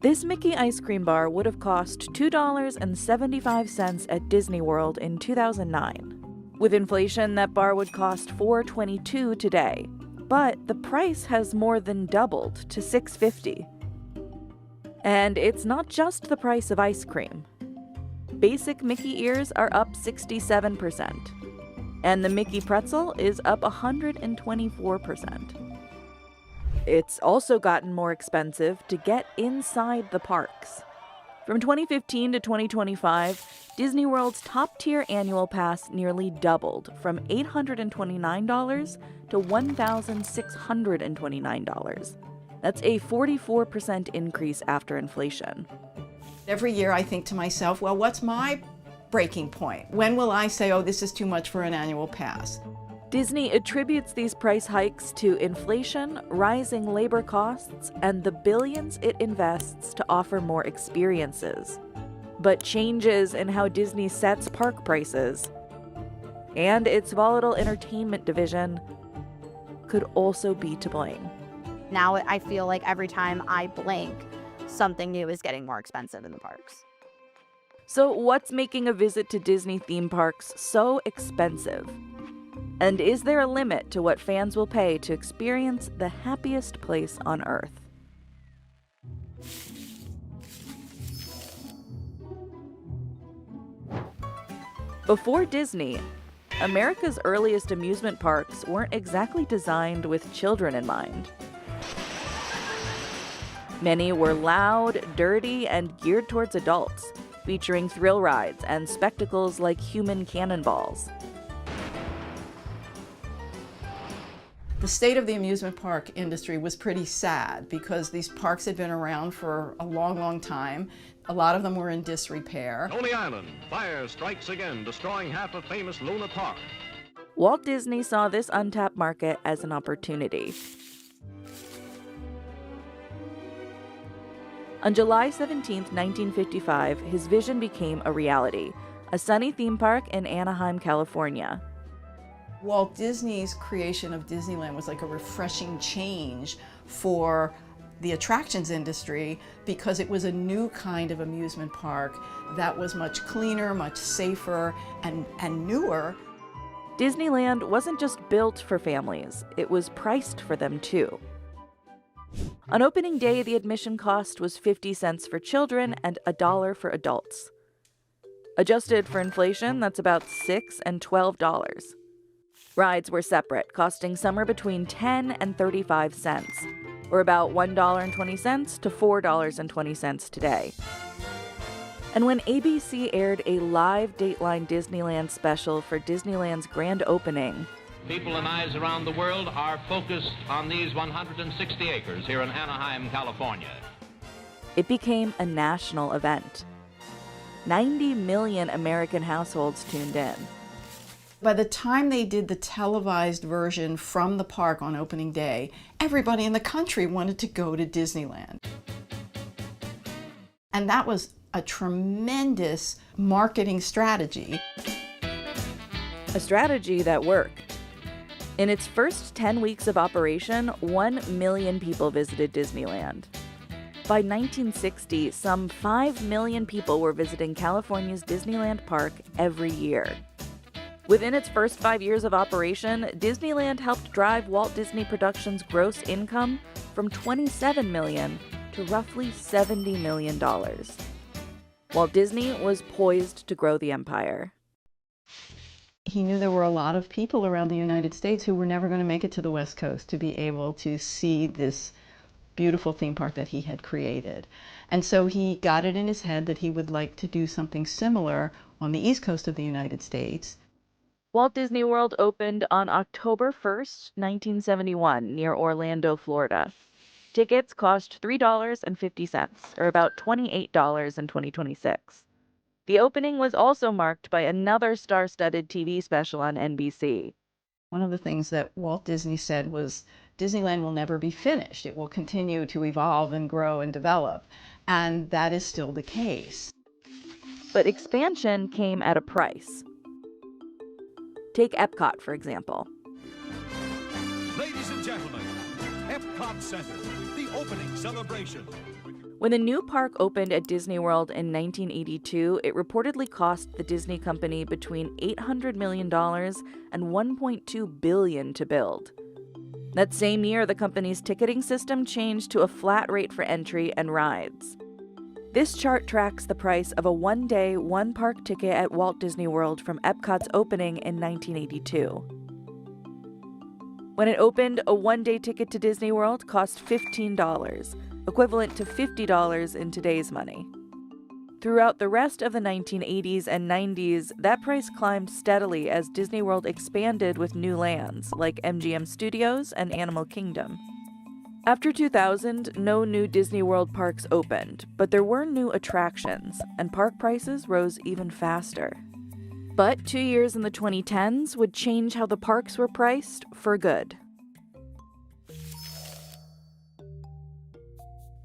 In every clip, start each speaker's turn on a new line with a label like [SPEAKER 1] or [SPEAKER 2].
[SPEAKER 1] This Mickey ice cream bar would have cost $2.75 at Disney World in 2009. With inflation, that bar would cost $4.22 today, but the price has more than doubled to $6.50. And it's not just the price of ice cream. Basic Mickey ears are up 67%, and the Mickey pretzel is up 124%. It's also gotten more expensive to get inside the parks. From 2015 to 2025, Disney World's top-tier annual pass nearly doubled from $829 to $1,629. That's a 44% increase after inflation.
[SPEAKER 2] Every year I think to myself, well, what's my breaking point? When will I say, oh, this is too much for an annual pass?
[SPEAKER 1] Disney attributes these price hikes to inflation, rising labor costs, and the billions it invests to offer more experiences. But changes in how Disney sets park prices and its volatile entertainment division could also be to blame.
[SPEAKER 3] Now I feel like every time I blink, something new is getting more expensive in the parks.
[SPEAKER 1] So what's making a visit to Disney theme parks so expensive? And is there a limit to what fans will pay to experience the happiest place on Earth? Before Disney, America's earliest amusement parks weren't exactly designed with children in mind. Many were loud, dirty, and geared towards adults, featuring thrill rides and spectacles like human cannonballs.
[SPEAKER 2] The state of the amusement park industry was pretty sad because these parks had been around for a long, long time. A lot of them were in disrepair.
[SPEAKER 4] Coney Island, fire strikes again, destroying half of famous Luna Park.
[SPEAKER 1] Walt Disney saw this untapped market as an opportunity. On July 17, 1955, his vision became a reality, a sunny theme park in Anaheim, California.
[SPEAKER 2] Walt Disney's creation of Disneyland was like a refreshing change for the attractions industry because it was a new kind of amusement park that was much cleaner, much safer, and newer.
[SPEAKER 1] Disneyland wasn't just built for families, it was priced for them too. On opening day, the admission cost was 50 cents for children and $1 for adults. Adjusted for inflation, that's about $6 and $12. Rides were separate, costing somewhere between 10 and 35 cents, or about $1.20 to $4.20 today. And when ABC aired a live Dateline Disneyland special for Disneyland's grand opening,
[SPEAKER 5] people and eyes around the world are focused on these 160 acres here in Anaheim, California.
[SPEAKER 1] It became a national event. 90 million American households tuned in.
[SPEAKER 2] By the time they did the televised version from the park on opening day, everybody in the country wanted to go to Disneyland. And that was a tremendous marketing strategy.
[SPEAKER 1] A strategy that worked. In its first 10 weeks of operation, 1 million people visited Disneyland. By 1960, some 5 million people were visiting California's Disneyland Park every year. Within its first 5 years of operation, Disneyland helped drive Walt Disney Productions' gross income from $27 million to roughly $70 million. Walt Disney was poised to grow the empire.
[SPEAKER 2] He knew there were a lot of people around the United States who were never going to make it to the West Coast to be able to see this beautiful theme park that he had created. And so he got it in his head that he would like to do something similar on the East Coast of the United States.
[SPEAKER 1] Walt Disney World opened on October 1st, 1971, near Orlando, Florida. Tickets cost $3.50, or about $28 in 2026. The opening was also marked by another star-studded TV special on NBC.
[SPEAKER 2] One of the things that Walt Disney said was, Disneyland will never be finished. It will continue to evolve and grow and develop. And that is still the case.
[SPEAKER 1] But expansion came at a price. Take Epcot, for example.
[SPEAKER 6] Ladies and gentlemen, Epcot Center, the opening celebration.
[SPEAKER 1] When the new park opened at Disney World in 1982, it reportedly cost the Disney company between $800 million and $1.2 billion to build. That same year, the company's ticketing system changed to a flat rate for entry and rides. This chart tracks the price of a one-day, one-park ticket at Walt Disney World from Epcot's opening in 1982. When it opened, a one-day ticket to Disney World cost $15, equivalent to $50 in today's money. Throughout the rest of the 1980s and 90s, that price climbed steadily as Disney World expanded with new lands, like MGM Studios and Animal Kingdom. After 2000, no new Disney World parks opened, but there were new attractions, and park prices rose even faster. But 2 years in the 2010s would change how the parks were priced for good.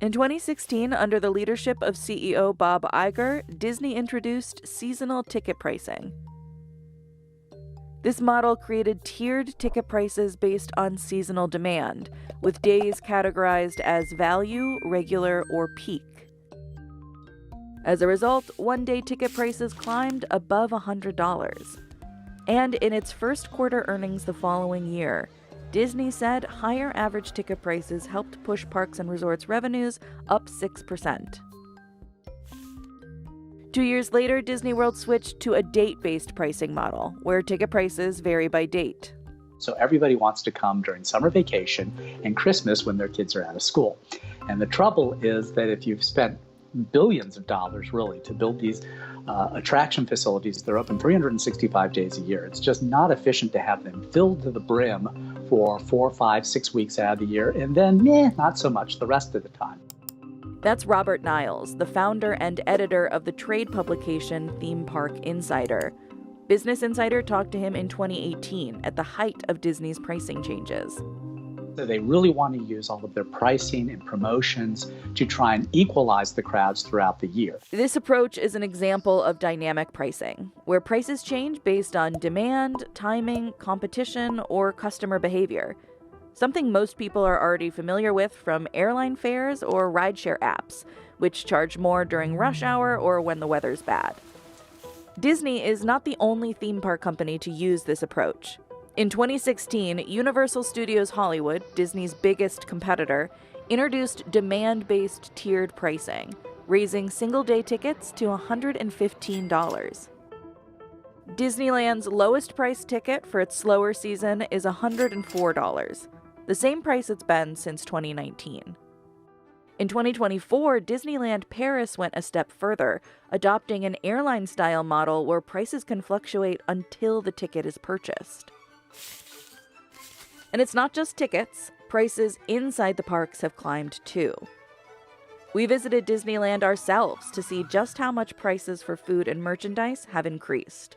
[SPEAKER 1] In 2016, under the leadership of CEO Bob Iger, Disney introduced seasonal ticket pricing. This model created tiered ticket prices based on seasonal demand, with days categorized as value, regular, or peak. As a result, one-day ticket prices climbed above $100. And in its first quarter earnings the following year, Disney said higher average ticket prices helped push parks and resorts revenues up 6%. 2 years later, Disney World switched to a date-based pricing model, where ticket prices vary by date.
[SPEAKER 6] So everybody wants to come during summer vacation and Christmas when their kids are out of school. And the trouble is that if you've spent billions of dollars, really, to build these attraction facilities, they're open 365 days a year. It's just not efficient to have them filled to the brim for 4, 5, 6 weeks out of the year, and then, not so much the rest of the time.
[SPEAKER 1] That's Robert Niles, the founder and editor of the trade publication Theme Park Insider. Business Insider talked to him in 2018 at the height of Disney's pricing changes.
[SPEAKER 6] So they really want to use all of their pricing and promotions to try and equalize the crowds throughout the year.
[SPEAKER 1] This approach is an example of dynamic pricing, where prices change based on demand, timing, competition, or customer behavior. Something most people are already familiar with from airline fares or rideshare apps, which charge more during rush hour or when the weather's bad. Disney is not the only theme park company to use this approach. In 2016, Universal Studios Hollywood, Disney's biggest competitor, introduced demand-based tiered pricing, raising single-day tickets to $115. Disneyland's lowest price ticket for its slower season is $104, the same price it's been since 2019. In 2024, Disneyland Paris went a step further, adopting an airline-style model where prices can fluctuate until the ticket is purchased. And it's not just tickets. Prices inside the parks have climbed too. We visited Disneyland ourselves to see just how much prices for food and merchandise have increased.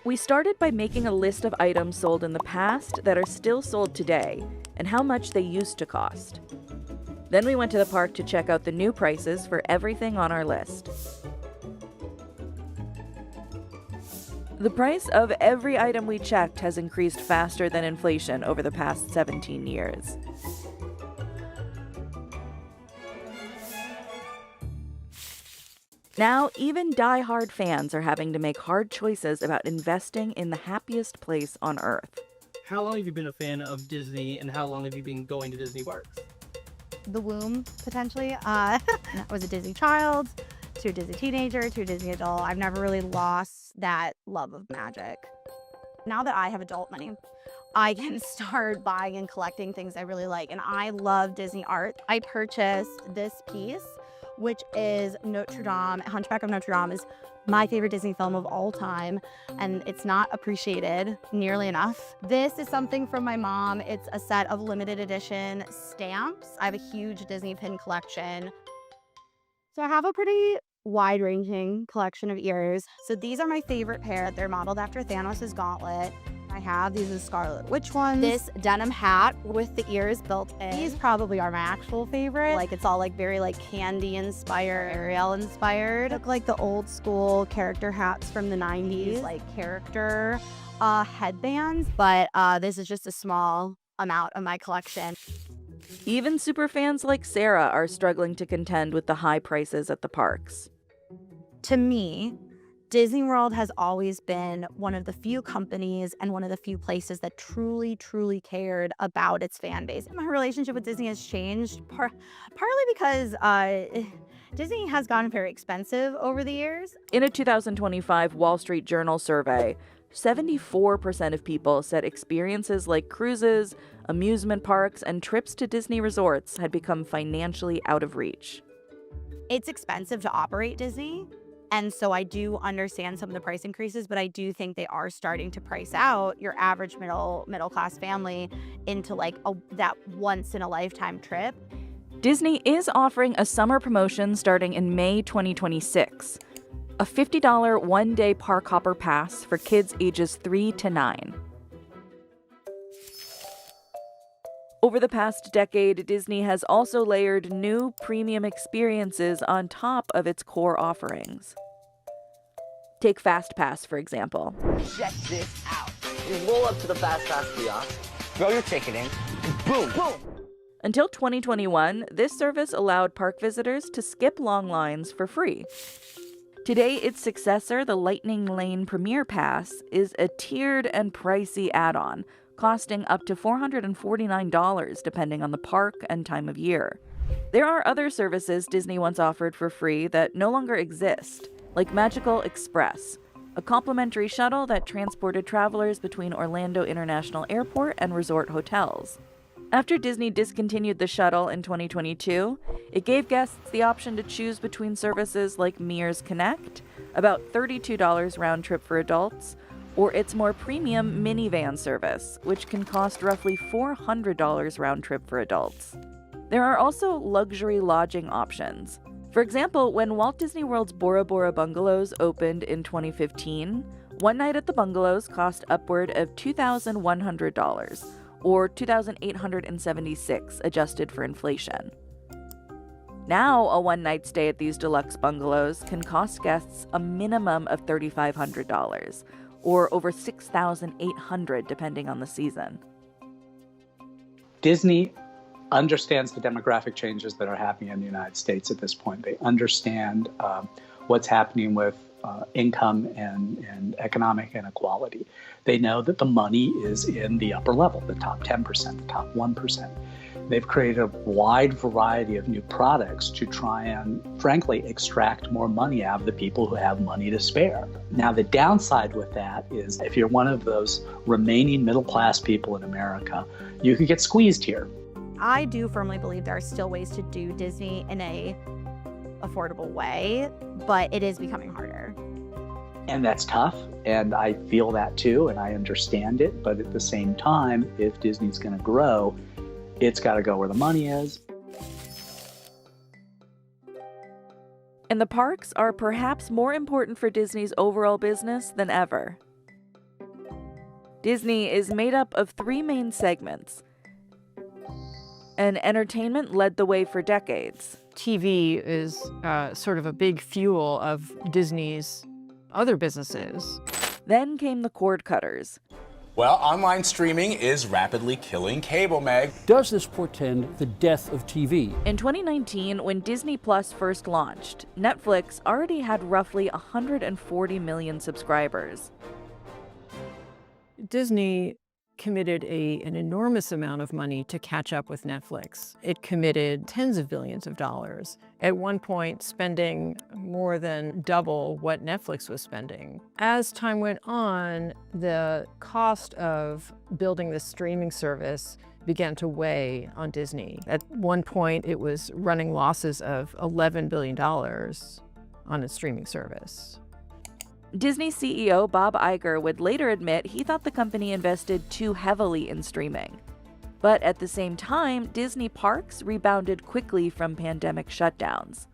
[SPEAKER 1] We started by making a list of items sold in the past that are still sold today and how much they used to cost. Then we went to the park to check out the new prices for everything on our list. The price of every item we checked has increased faster than inflation over the past 17 years. Now, even die-hard fans are having to make hard choices about investing in the happiest place on Earth.
[SPEAKER 7] How long have you been a fan of Disney, and how long have you been going to Disney parks?
[SPEAKER 3] The womb, potentially. I was a Disney child, to a Disney teenager, to a Disney adult. I've never really lost that love of magic. Now that I have adult money, I can start buying and collecting things I really like. And I love Disney art. I purchased this piece, which is Notre Dame. Hunchback of Notre Dame is my favorite Disney film of all time, and it's not appreciated nearly enough. This is something from my mom. It's a set of limited edition stamps. I have a huge Disney pin collection. So I have a pretty wide-ranging collection of ears. So these are my favorite pair. They're modeled after Thanos' gauntlet. I have these are Scarlet Witch ones. This denim hat with the ears built in. These probably are my actual favorite. Like it's all like very like candy inspired, Ariel inspired. Look like the old school character hats from the 90s, like character headbands. But this is just a small amount of my collection.
[SPEAKER 1] Even superfans like Sarah are struggling to contend with the high prices at the parks.
[SPEAKER 3] To me, Disney World has always been one of the few companies and one of the few places that truly, truly cared about its fan base. My relationship with Disney has changed partly because Disney has gotten very expensive over the years.
[SPEAKER 1] In a 2025 Wall Street Journal survey, 74% of people said experiences like cruises, amusement parks, and trips to Disney resorts had become financially out of reach.
[SPEAKER 3] It's expensive to operate Disney. And so I do understand some of the price increases, but I do think they are starting to price out your average middle class family into like that once in a lifetime trip.
[SPEAKER 1] Disney is offering a summer promotion starting in May 2026. A $50 one-day park hopper pass for kids ages 3 to 9. Over the past decade, Disney has also layered new premium experiences on top of its core offerings. Take Fast Pass, for example.
[SPEAKER 8] Check this out. You roll up to the Fast Pass kiosk, throw your ticket in, and boom, boom.
[SPEAKER 1] Until 2021, this service allowed park visitors to skip long lines for free. Today, its successor, the Lightning Lane Premier Pass, is a tiered and pricey add-on, costing up to $449 depending on the park and time of year. There are other services Disney once offered for free that no longer exist, like Magical Express, a complimentary shuttle that transported travelers between Orlando International Airport and resort hotels. After Disney discontinued the shuttle in 2022, it gave guests the option to choose between services like Mears Connect, about $32 round trip for adults, or its more premium minivan service, which can cost roughly $400 round trip for adults. There are also luxury lodging options. For example, when Walt Disney World's Bora Bora bungalows opened in 2015, one night at the bungalows cost upward of $2,100, or $2,876 adjusted for inflation. Now, a one-night stay at these deluxe bungalows can cost guests a minimum of $3,500, or over $6,800 depending on the season.
[SPEAKER 6] Disney understands the demographic changes that are happening in the United States at this point. They understand what's happening with income and economic inequality. They know that the money is in the upper level, the top 10%, the top 1%. They've created a wide variety of new products to try and, frankly, extract more money out of the people who have money to spare. Now, the downside with that is if you're one of those remaining middle-class people in America, you could get squeezed here.
[SPEAKER 3] I do firmly believe there are still ways to do Disney in a affordable way, but it is becoming harder.
[SPEAKER 6] And that's tough, and I feel that too, and I understand it. But at the same time, if Disney's going to grow, it's got to go where the money is.
[SPEAKER 1] And the parks are perhaps more important for Disney's overall business than ever. Disney is made up of three main segments. And entertainment led the way for decades.
[SPEAKER 9] TV is sort of a big fuel of Disney's other businesses.
[SPEAKER 1] Then came the cord cutters.
[SPEAKER 10] Well, online streaming is rapidly killing cable, Meg.
[SPEAKER 11] Does this portend the death of TV?
[SPEAKER 1] In 2019, when Disney Plus first launched, Netflix already had roughly 140 million subscribers.
[SPEAKER 9] Disney committed an enormous amount of money to catch up with Netflix. It committed tens of billions of dollars, at one point spending more than double what Netflix was spending. As time went on, the cost of building this streaming service began to weigh on Disney. At one point, it was running losses of $11 billion on its streaming service.
[SPEAKER 1] Disney CEO Bob Iger would later admit he thought the company invested too heavily in streaming. But at the same time, Disney parks rebounded quickly from pandemic shutdowns.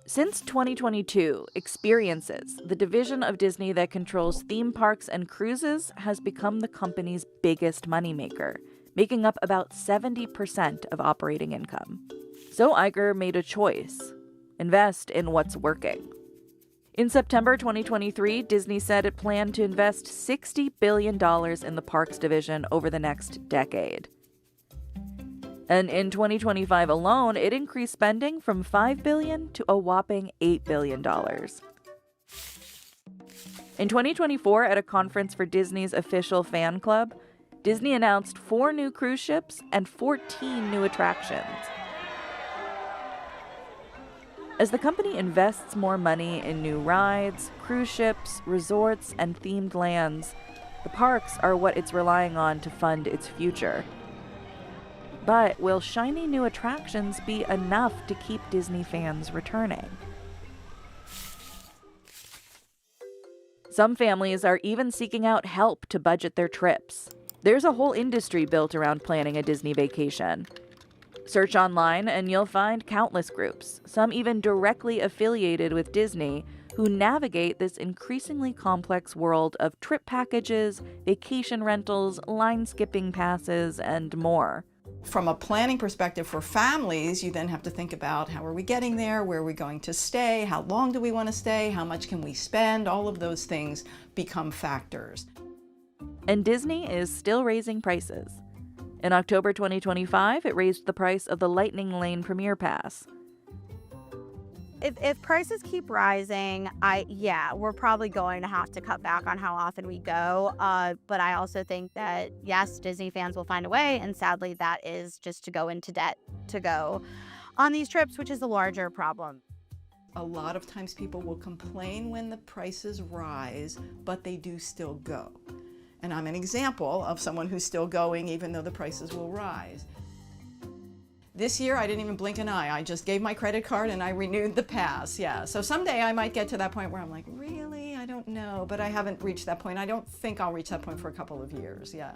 [SPEAKER 1] Since 2022, Experiences, the division of Disney that controls theme parks and cruises, has become the company's biggest moneymaker, making up about 70% of operating income. So Iger made a choice: invest in what's working. In September 2023, Disney said it planned to invest $60 billion in the parks division over the next decade. And in 2025 alone, it increased spending from $5 billion to a whopping $8 billion. In 2024, at a conference for Disney's official fan club, Disney announced 4 new cruise ships and 14 new attractions. As the company invests more money in new rides, cruise ships, resorts, and themed lands, the parks are what it's relying on to fund its future. But will shiny new attractions be enough to keep Disney fans returning? Some families are even seeking out help to budget their trips. There's a whole industry built around planning a Disney vacation. Search online and you'll find countless groups, some even directly affiliated with Disney, who navigate this increasingly complex world of trip packages, vacation rentals, line-skipping passes, and more.
[SPEAKER 2] From a planning perspective for families, you then have to think about how are we getting there, where are we going to stay, how long do we want to stay, how much can we spend, all of those things become factors.
[SPEAKER 1] And Disney is still raising prices. In October 2025, it raised the price of the Lightning Lane Premier Pass.
[SPEAKER 3] If prices keep rising, we're probably going to have to cut back on how often we go. But I also think that, yes, Disney fans will find a way. And sadly, that is just to go into debt to go on these trips, which is a larger problem.
[SPEAKER 2] A lot of times people will complain when the prices rise, but they do still go. And I'm an example of someone who's still going even though the prices will rise. This year, I didn't even blink an eye. I just gave my credit card and I renewed the pass, yeah. So someday I might get to that point where I'm like, really? I don't know, but I haven't reached that point. I don't think I'll reach that point for a couple of years, yeah.